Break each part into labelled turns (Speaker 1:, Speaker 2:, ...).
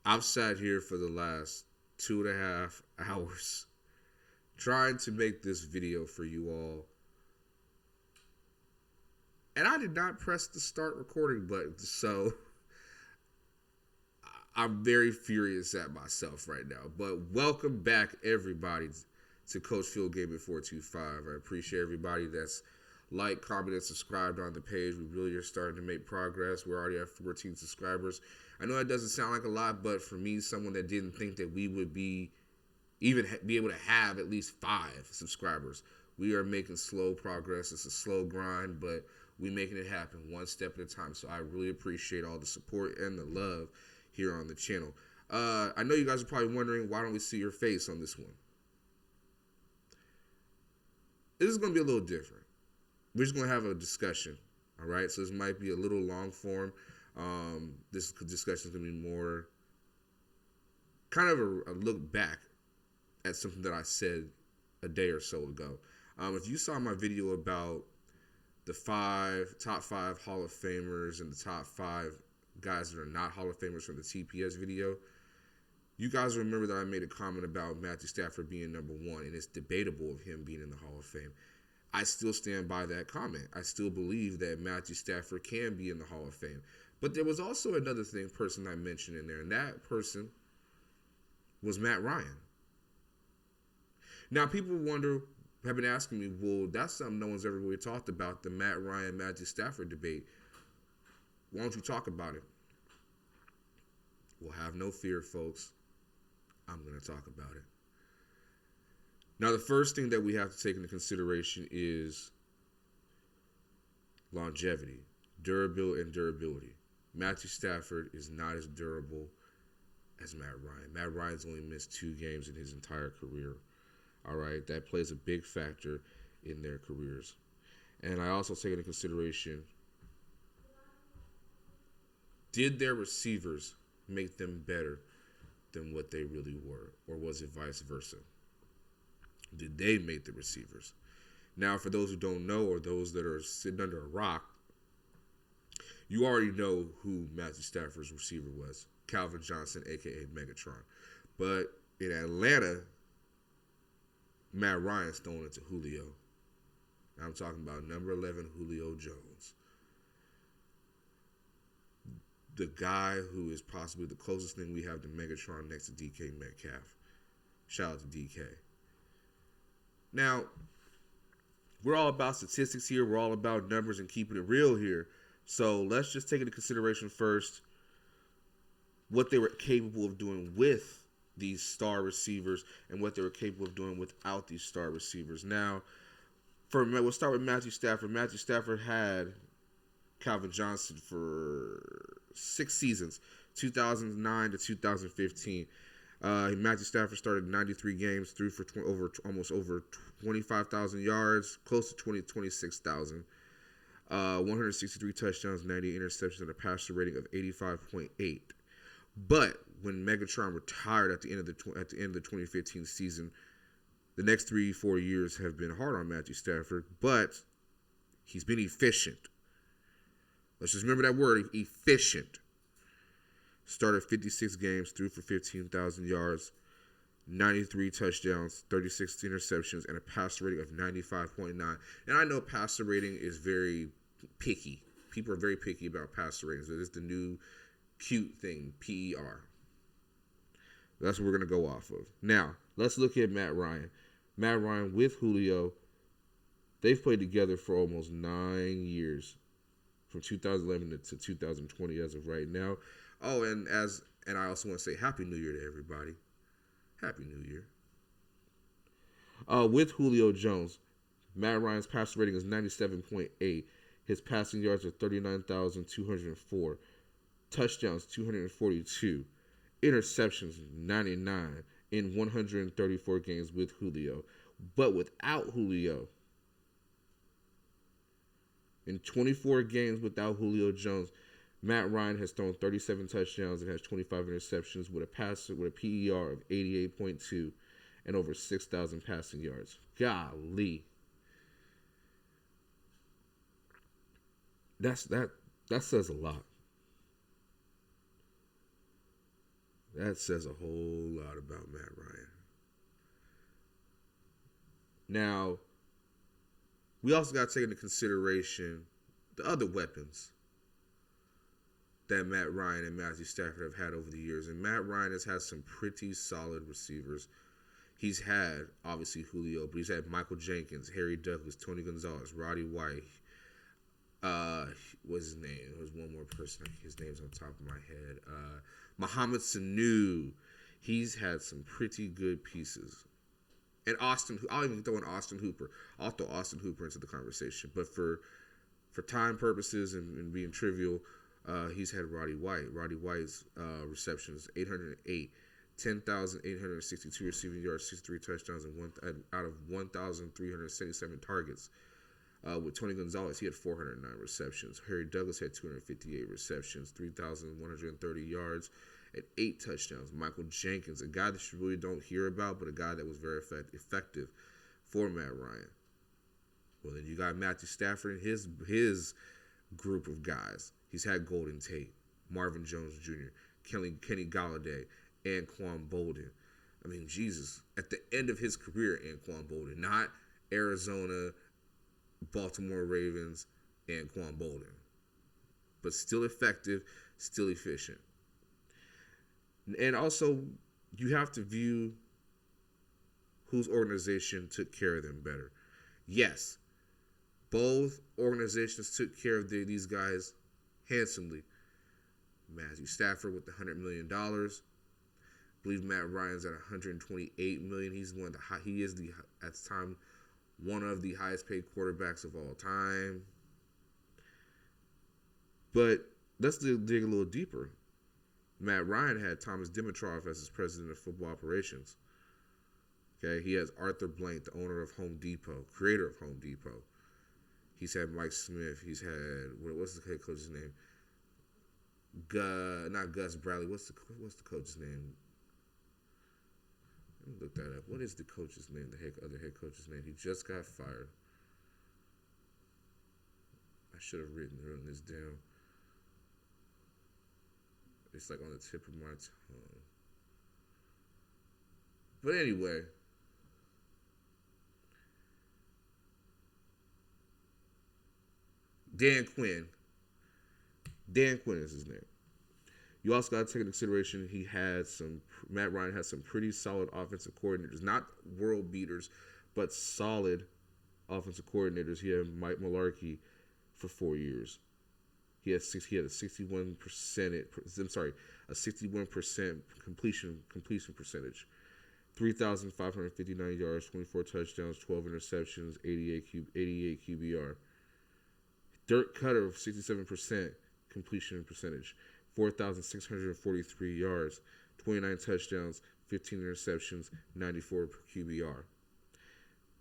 Speaker 1: I've sat here for the last 2.5 hours trying to make this video for you all, and I did not press the start recording button. So I'm very furious at myself right now. But welcome back, everybody, to Coach Field Gaming 425. I appreciate everybody that's liked, commented, and subscribed on the page. We really are starting to make progress. We're already at 14 subscribers. I know that doesn't sound like a lot, but for me, someone that didn't think that we would be able to have at least 5 subscribers, we are making slow progress. It's a slow grind, but we making it happen one step at a time. So I really appreciate all the support and the love here on the channel. I know you guys are probably wondering, why don't we see your face on this one? This is going to be a little different. We're just going to have a discussion, all right? So this might be a little long form. This discussion is going to be more kind of a look back at something that I said a day or so ago. If you saw my video about the top five Hall of Famers and the top 5 guys that are not Hall of Famers from the TPS video, you guys remember that I made a comment about Matthew Stafford being number 1, and it's debatable of him being in the Hall of Fame. I still stand by that comment. I still believe that Matthew Stafford can be in the Hall of Fame. But there was also another person I mentioned in there, and that person was Matt Ryan. Now, people have been asking me, well, that's something no one's ever really talked about, the Matt Ryan, Matthew Stafford debate. Why don't you talk about it? Well, have no fear, folks. I'm going to talk about it. Now, the first thing that we have to take into consideration is longevity, durability. Matthew Stafford is not as durable as Matt Ryan. Matt Ryan's only missed 2 games in his entire career. All right, that plays a big factor in their careers. And I also take into consideration, did their receivers make them better than what they really were? Or was it vice versa? Did they make the receivers? Now, for those who don't know, or those that are sitting under a rock, you already know who Matthew Stafford's receiver was. Calvin Johnson, a.k.a. Megatron. But in Atlanta, Matt Ryan's thrown it to Julio. I'm talking about number 11, Julio Jones. The guy who is possibly the closest thing we have to Megatron next to DK Metcalf. Shout out to DK. Now, we're all about statistics here. We're all about numbers and keeping it real here. So let's just take into consideration first what they were capable of doing with these star receivers and what they were capable of doing without these star receivers. Now, we'll start with Matthew Stafford. Matthew Stafford had Calvin Johnson for 6 seasons, 2009 to 2015. Matthew Stafford started 93 games, threw for almost over 25,000 yards, close to 26,000. 163 touchdowns, 90 interceptions, and a passer rating of 85.8. But when Megatron retired at the end of the 2015 season, the next 3-4 years have been hard on Matthew Stafford, but he's been efficient. Let's just remember that word, efficient. Started 56 games, threw for 15,000 yards, 93 touchdowns, 36 interceptions, and a passer rating of 95.9. And I know passer rating is very picky. People are very picky about passer ratings. It is the new cute thing, PER. That's what we're going to go off of. Now, let's look at Matt Ryan. Matt Ryan with Julio, they've played together for almost 9 years, from 2011 to 2020 as of right now. Oh, and I also want to say Happy New Year to everybody. Happy New Year. With Julio Jones, Matt Ryan's passer rating is 97.8. His passing yards are 39,204. Touchdowns, 242. Interceptions, 99 in 134 games with Julio. But without Julio, in 24 games without Julio Jones, Matt Ryan has thrown 37 touchdowns and has 25 interceptions with a PER of 88.2 and over 6,000 passing yards. Golly. That says a lot. That says a whole lot about Matt Ryan. Now, we also got to take into consideration the other weapons that Matt Ryan and Matthew Stafford have had over the years. And Matt Ryan has had some pretty solid receivers. He's had, obviously, Julio, but he's had Michael Jenkins, Harry Douglas, Tony Gonzalez, Roddy White. What's his name? There was one more person. His name's on top of my head. Mohamed Sanu. He's had some pretty good pieces. And I'll even throw in Austin Hooper. I'll throw Austin Hooper into the conversation. But for time purposes and being trivial, he's had Roddy White. Roddy White's receptions, 808, 10,862 receiving yards, 63 touchdowns, and out of 1,377 targets. With Tony Gonzalez, he had 409 receptions. Harry Douglas had 258 receptions, 3,130 yards, and 8 touchdowns. Michael Jenkins, a guy that you really don't hear about, but a guy that was very effective for Matt Ryan. Well, then you got Matthew Stafford and his group of guys. He's had Golden Tate, Marvin Jones Jr., Kenny Galladay, and Quan Bolden. I mean, Jesus, at the end of his career, Anquan Bolden, not Arizona, Baltimore Ravens, and Quan Bolden. But still effective, still efficient. And also, you have to view whose organization took care of them better. Yes, both organizations took care of these guys handsomely. Matthew Stafford with the $100 million. I believe Matt Ryan's at $128 million. He is at the time one of the highest paid quarterbacks of all time. But let's dig a little deeper. Matt Ryan had Thomas Dimitroff as his president of football operations. Okay, he has Arthur Blank, the owner of Home Depot, creator of Home Depot. He's had Mike Smith. He's had, what's the head coach's name? Not Gus Bradley. What's the coach's name? Let me look that up. What is the coach's name? The other head coach's name? He just got fired. I should have written this down. It's like on the tip of my tongue. But anyway, Dan Quinn. Dan Quinn is his name. You also got to take into consideration Matt Ryan has some pretty solid offensive coordinators. Not world beaters, but solid offensive coordinators. He had Mike Mularkey for 4 years. He had a 61% completion percentage. 3,559 yards, 24 touchdowns, 12 interceptions, 88 QBR. Dirk Cutter, 67% completion percentage, 4,643 yards, 29 touchdowns, 15 interceptions, 94 QBR.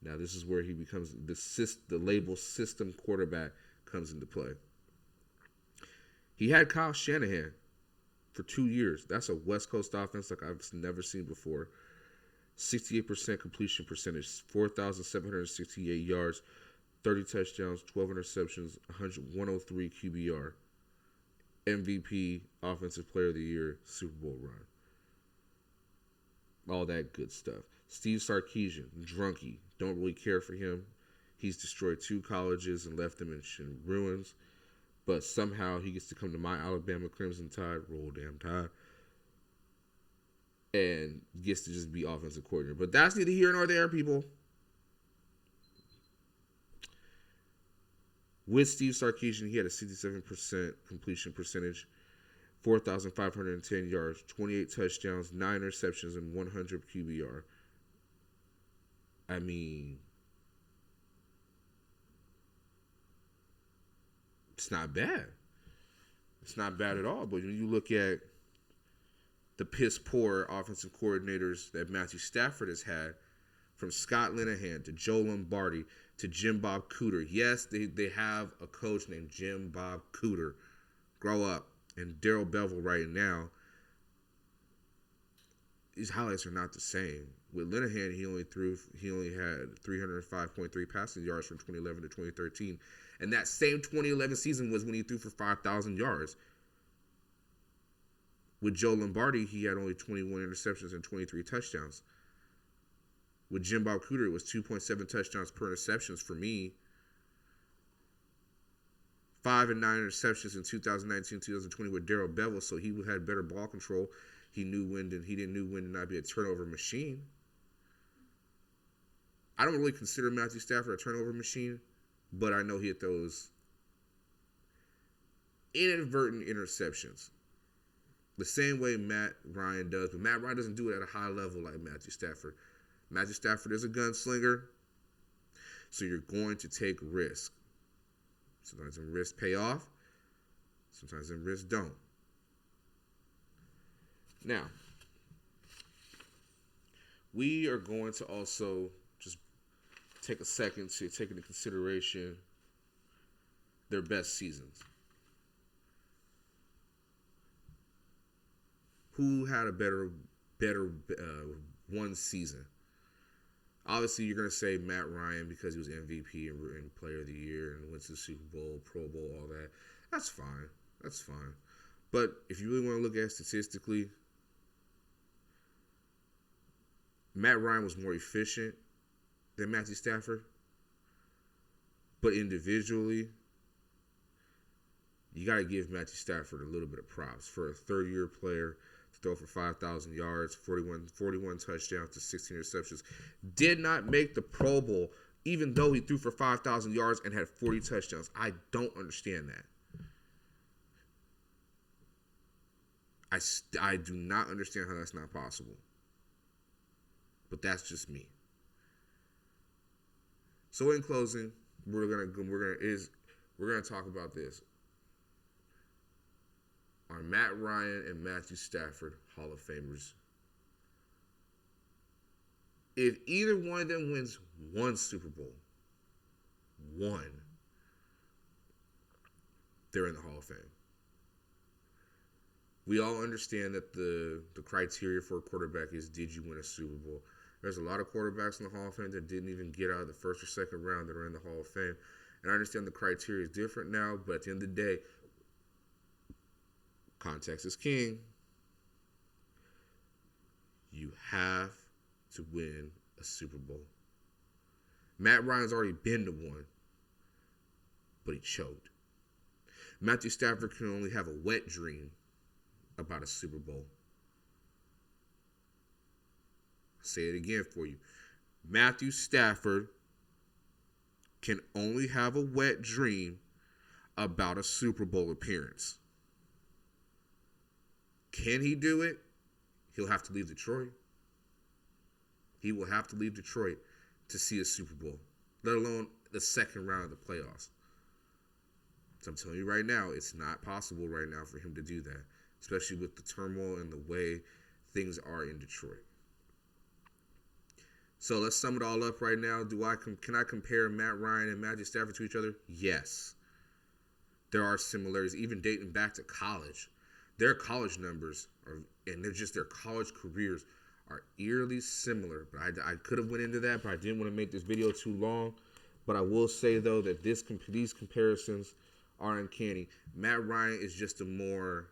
Speaker 1: Now this is where he becomes the label system quarterback comes into play. He had Kyle Shanahan for 2 years. That's a West Coast offense like I've never seen before. 68% completion percentage, 4,768 yards, 30 touchdowns, 12 interceptions, 103 QBR. MVP, Offensive Player of the Year, Super Bowl run. All that good stuff. Steve Sarkisian, drunkie. Don't really care for him. He's destroyed 2 colleges and left them in ruins. But somehow he gets to come to my Alabama Crimson Tide, roll damn Tide, and gets to just be offensive coordinator. But that's neither here nor there, people. With Steve Sarkisian, he had a 67% completion percentage, 4,510 yards, 28 touchdowns, 9 interceptions, and 100 QBR. I mean, it's not bad. It's not bad at all. But when you look at the piss-poor offensive coordinators that Matthew Stafford has had, from Scott Linehan to Joe Lombardi to Jim Bob Cooter. Yes, they have a coach named Jim Bob Cooter. Grow up. And Darrell Bevell right now, his highlights are not the same. With Linehan, he only had 305.3 passing yards from 2011 to 2013. And that same 2011 season was when he threw for 5,000 yards. With Joe Lombardi, he had only 21 interceptions and 23 touchdowns. With Jim Bob Cooter, it was 2.7 touchdowns per interceptions for me. 5 and 9 interceptions in 2019, 2020 with Darrell Bevel, so he had better ball control. He didn't know when to not be a turnover machine. I don't really consider Matthew Stafford a turnover machine, but I know he had those inadvertent interceptions. The same way Matt Ryan does, but Matt Ryan doesn't do it at a high level like Matthew Stafford. Matthew Stafford is a gunslinger, so you're going to take risks. Sometimes them risks pay off, sometimes them risks don't. Now, we are going to also just take a second to take into consideration their best seasons. Who had a better one season? Obviously, you're going to say Matt Ryan because he was MVP and Player of the Year and went to the Super Bowl, Pro Bowl, all that. That's fine. That's fine. But if you really want to look at it statistically, Matt Ryan was more efficient than Matthew Stafford. But individually, you got to give Matthew Stafford a little bit of props for a third-year player to throw for 5,000 yards, 41 touchdowns to 16 interceptions. Did not make the Pro Bowl, even though he threw for 5,000 yards and had 40 touchdowns. I don't understand that. I do not understand how that's not possible. But that's just me. So in closing, we're gonna talk about this. Are Matt Ryan and Matthew Stafford Hall of Famers? If either one of them wins one Super Bowl, they're in the Hall of Fame. We all understand that the criteria for a quarterback is, did you win a Super Bowl? There's a lot of quarterbacks in the Hall of Fame that didn't even get out of the first or second round that are in the Hall of Fame. And I understand the criteria is different now, but at the end of the day, context is king. You have to win a Super Bowl. Matt Ryan's already been to one, but he choked. Matthew Stafford can only have a wet dream about a Super Bowl. I'll say it again for you. Matthew Stafford can only have a wet dream about a Super Bowl appearance. Can he do it? He'll have to leave Detroit. He will have to leave Detroit to see a Super Bowl, let alone the second round of the playoffs. So I'm telling you right now, it's not possible right now for him to do that, especially with the turmoil and the way things are in Detroit. So let's sum it all up right now. Can I compare Matt Ryan and Matthew Stafford to each other? Yes. There are similarities, even dating back to college. Their college numbers and their college careers are eerily similar. But I could have went into that, but I didn't want to make this video too long. But I will say, though, that these comparisons are uncanny. Matt Ryan is just a more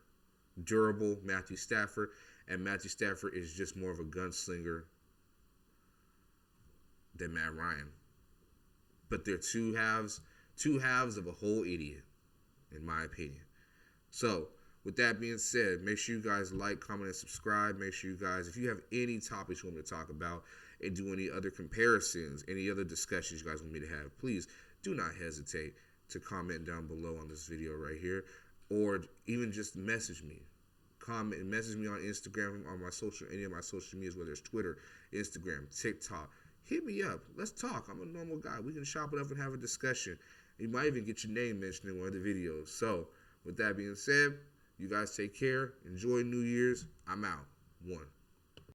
Speaker 1: durable Matthew Stafford, and Matthew Stafford is just more of a gunslinger than Matt Ryan. But they're two halves of a whole idiot, in my opinion. So, with that being said, make sure you guys like, comment, and subscribe. Make sure you guys, if you have any topics you want me to talk about and do any other comparisons, any other discussions you guys want me to have, please do not hesitate to comment down below on this video right here, or even just message me. Comment and message me on Instagram, on any of my social medias, whether it's Twitter, Instagram, TikTok. Hit me up. Let's talk. I'm a normal guy. We can chop it up and have a discussion. You might even get your name mentioned in one of the videos. So, with that being said, you guys take care. Enjoy New Year's. I'm out. 1.